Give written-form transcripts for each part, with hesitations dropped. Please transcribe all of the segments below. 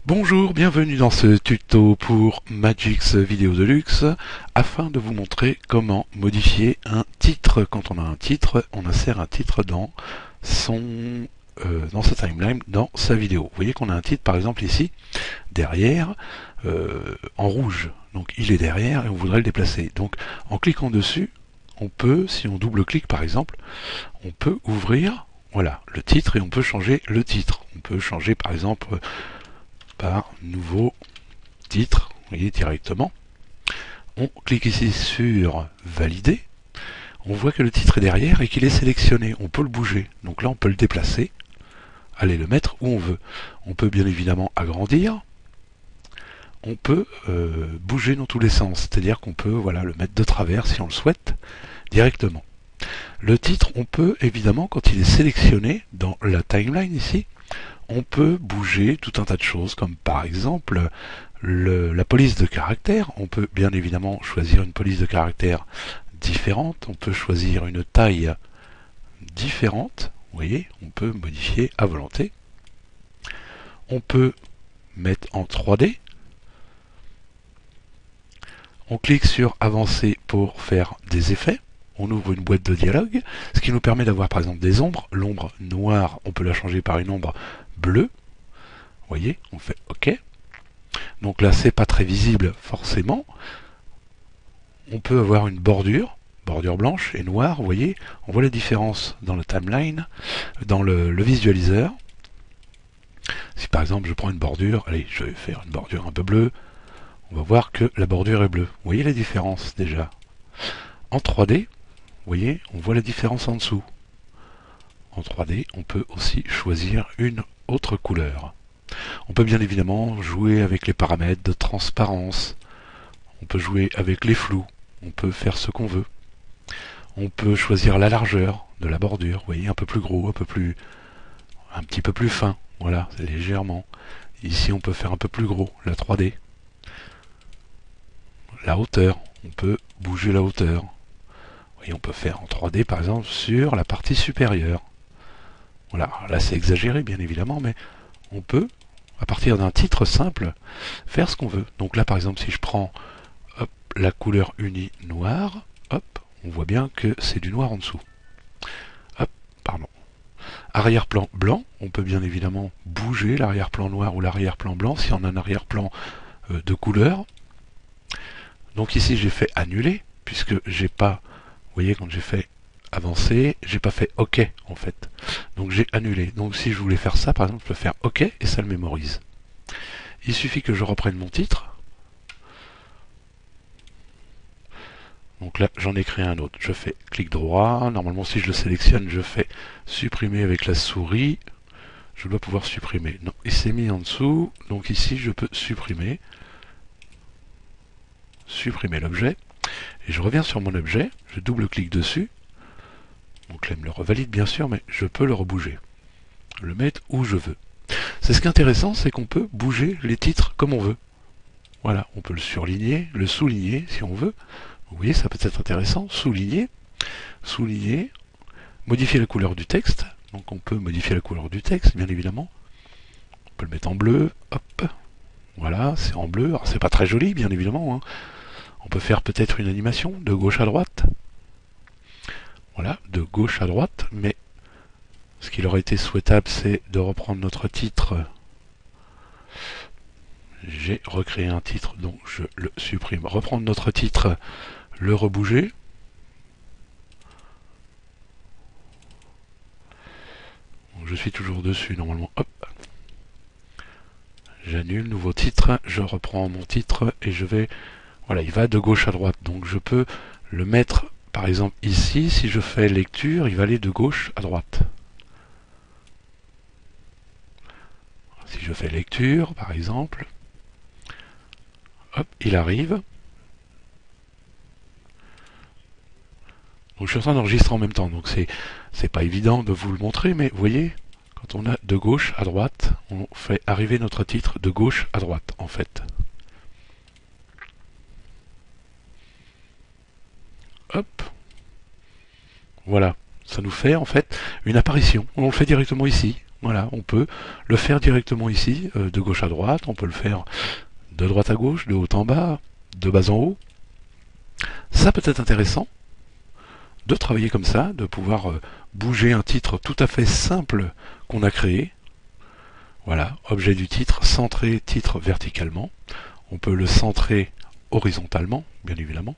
Bonjour, bienvenue dans ce tuto pour Magix Vidéo Deluxe afin de vous montrer comment modifier un titre. Quand on a un titre, on insère un titre dans dans sa timeline, dans sa vidéo. Vous voyez qu'on a un titre par exemple ici, derrière, en rouge. Donc il est derrière et on voudrait le déplacer. Donc en cliquant dessus, on peut, si on double-clique par exemple, on peut ouvrir voilà, le titre et on peut changer le titre. On peut changer par exemple par nouveau titre, vous voyez directement. On clique ici sur valider. On voit que le titre est derrière et qu'il est sélectionné. On peut le bouger. Donc là, on peut le déplacer, aller le mettre où on veut. On peut bien évidemment agrandir. On peut bouger dans tous les sens. C'est-à-dire qu'on peut voilà, le mettre de travers si on le souhaite directement. Le titre, on peut évidemment, quand il est sélectionné dans la timeline ici, on peut bouger tout un tas de choses, comme par exemple la police de caractère. On peut bien évidemment choisir une police de caractère différente, on peut choisir une taille différente, vous voyez, on peut modifier à volonté. On peut mettre en 3D. On clique sur avancer pour faire des effets. On ouvre une boîte de dialogue, ce qui nous permet d'avoir par exemple des ombres. L'ombre noire, on peut la changer par une ombre bleue. Vous voyez, on fait OK. Donc là, c'est pas très visible forcément. On peut avoir une bordure blanche et noire, vous voyez. On voit la différence dans le timeline, dans le visualiseur. Si par exemple je prends une bordure, allez, je vais faire une bordure un peu bleue, on va voir que la bordure est bleue. Vous voyez la différence déjà. En 3D, vous voyez, on voit la différence en dessous. En 3D, on peut aussi choisir une autre couleur. On peut bien évidemment jouer avec les paramètres de transparence. On peut jouer avec les flous. On peut faire ce qu'on veut. On peut choisir la largeur de la bordure. Vous voyez, un peu plus gros, un petit peu plus fin. Voilà, légèrement. Ici, on peut faire un peu plus gros, la 3D. La hauteur, on peut bouger la hauteur. Vous voyez, on peut faire en 3D, par exemple, sur la partie supérieure. Voilà, là c'est exagéré, bien évidemment, mais on peut, à partir d'un titre simple, faire ce qu'on veut. Donc là, par exemple, si je prends hop, la couleur unie noire, hop, on voit bien que c'est du noir en dessous. Hop, pardon. Arrière-plan blanc, on peut bien évidemment bouger l'arrière-plan noir ou l'arrière-plan blanc si on a un arrière-plan de couleur. Donc ici, j'ai fait annuler, puisque j'ai pas, vous voyez, quand j'ai fait avancer, j'ai pas fait OK en fait. Donc j'ai annulé. Donc si je voulais faire ça, par exemple, je peux faire OK et ça le mémorise. Il suffit que je reprenne mon titre. Donc là, j'en ai créé un autre. Je fais clic droit. Normalement, si je le sélectionne, je fais supprimer avec la souris. Je dois pouvoir supprimer. Non, il s'est mis en dessous. Donc ici, je peux supprimer. Supprimer l'objet. Et je reviens sur mon objet. Je double-clique dessus. Donc là, il me le revalide bien sûr, mais je peux le rebouger. Le mettre où je veux. C'est ce qui est intéressant, c'est qu'on peut bouger les titres comme on veut. Voilà, on peut le surligner, le souligner si on veut. Vous voyez, ça peut être intéressant. Souligner, souligner, modifier la couleur du texte. Donc on peut modifier la couleur du texte, bien évidemment. On peut le mettre en bleu, hop. Voilà, c'est en bleu. Alors c'est pas très joli, bien évidemment. Hein. On peut faire peut-être une animation de gauche à droite. Voilà, de gauche à droite, mais ce qu'il aurait été souhaitable, c'est de reprendre notre titre. J'ai recréé un titre, donc je le supprime. Reprendre notre titre, le rebouger. Donc je suis toujours dessus, normalement. Hop. J'annule, nouveau titre. Je reprends mon titre et je vais... Voilà, il va de gauche à droite. Donc je peux le mettre, par exemple, ici. Si je fais lecture, il va aller de gauche à droite. Si je fais lecture, par exemple, hop, il arrive. Donc je suis en train d'enregistrer en même temps, donc c'est pas évident de vous le montrer, mais vous voyez, quand on a de gauche à droite, on fait arriver notre titre de gauche à droite, en fait. Hop. Voilà, ça nous fait en fait une apparition. On le fait directement ici. Voilà, on peut le faire directement ici, de gauche à droite, on peut le faire de droite à gauche, de haut en bas, de bas en haut. Ça peut être intéressant de travailler comme ça, de pouvoir bouger un titre tout à fait simple qu'on a créé. Voilà, objet du titre, centrer titre verticalement. On peut le centrer horizontalement, bien évidemment.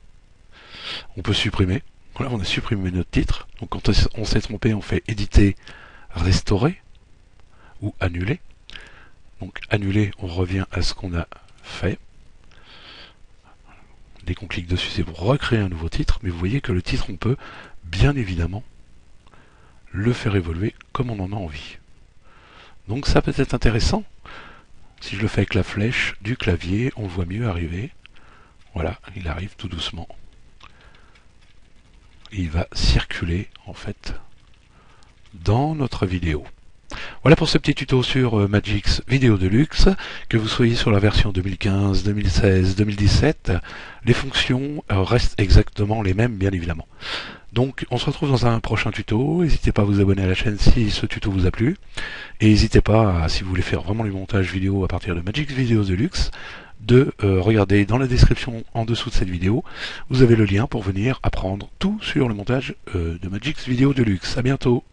On peut supprimer. Voilà, on a supprimé notre titre. Donc quand on s'est trompé, on fait éditer, restaurer ou annuler. Donc annuler, on revient à ce qu'on a fait. Dès qu'on clique dessus, c'est pour recréer un nouveau titre. Mais vous voyez que le titre, on peut bien évidemment le faire évoluer comme on en a envie. Donc ça peut être intéressant. Si je le fais avec la flèche du clavier, on le voit mieux arriver. Voilà, il arrive tout doucement. Et il va circuler en fait dans notre vidéo. Voilà pour ce petit tuto sur Magix Vidéo Deluxe. Que vous soyez sur la version 2015, 2016, 2017, les fonctions restent exactement les mêmes, bien évidemment. Donc on se retrouve dans un prochain tuto. N'hésitez pas à vous abonner à la chaîne si ce tuto vous a plu. Et n'hésitez pas, si vous voulez faire vraiment du montage vidéo à partir de Magix Vidéo Deluxe, de regarder dans la description en dessous de cette vidéo. Vous avez le lien pour venir apprendre tout sur le montage de Magix Vidéo Deluxe. À bientôt.